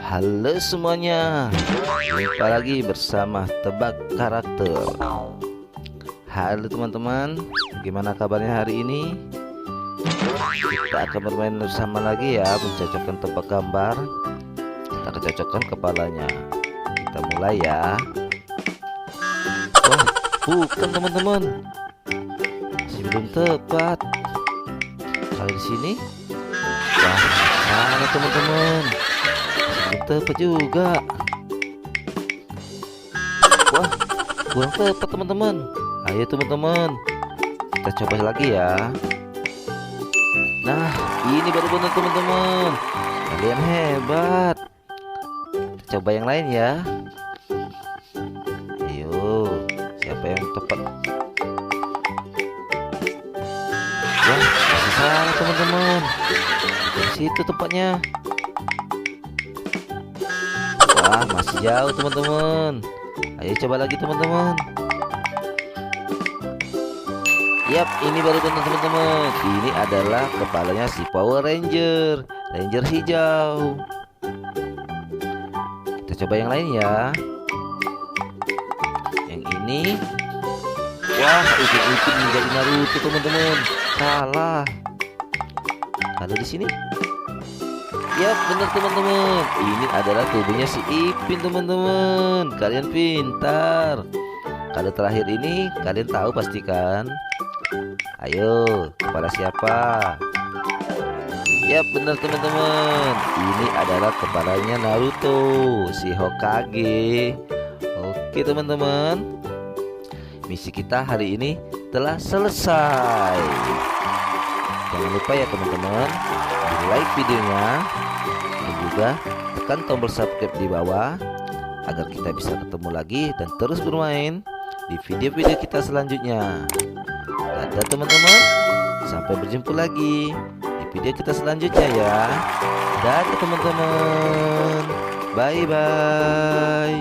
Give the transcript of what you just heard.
Halo semuanya, jumpa lagi bersama Tebak Karakter. Halo teman-teman, gimana kabarnya hari ini? Kita akan bermain bersama lagi ya, mencocokkan tebak gambar. Kita akan cocokkan kepalanya. Kita mulai ya. Wah, bukan teman-teman, masih belum tepat. Kalau di sini, wah, salah teman-teman. Belum tepat juga. Wah, kurang tepat teman-teman. Ayo teman-teman, kita coba lagi ya. Nah, ini baru benar teman-teman. Kalian hebat. Kita coba yang lain ya. Ayo, siapa yang tepat? Wah, masih salah teman-teman. Di situ tempatnya. Wah, masih jauh teman-teman. Ayo coba lagi teman-teman. Yap, ini baru benar teman-teman. Ini adalah kepalanya si Power Ranger, Ranger hijau. Kita coba yang lain ya. Yang ini, wah, ujung-ujung menjadi Naruto teman-teman. Salah. Kalau di sini, yap, benar teman-teman. Ini adalah tubuhnya si Ipin teman-teman. Kalian pintar. Kalau terakhir ini kalian tahu pastikan. Ayo, kepala siapa? Yap, benar teman-teman. Ini adalah kepalanya Naruto, si Hokage. Oke teman-teman, misi kita hari ini telah selesai. Jangan lupa ya teman-teman, di like videonya dan juga tekan tombol subscribe di bawah agar kita bisa ketemu lagi dan terus bermain di video-video kita selanjutnya. Dadah teman-teman, sampai berjumpa lagi di video kita selanjutnya ya. Dadah teman-teman, bye bye.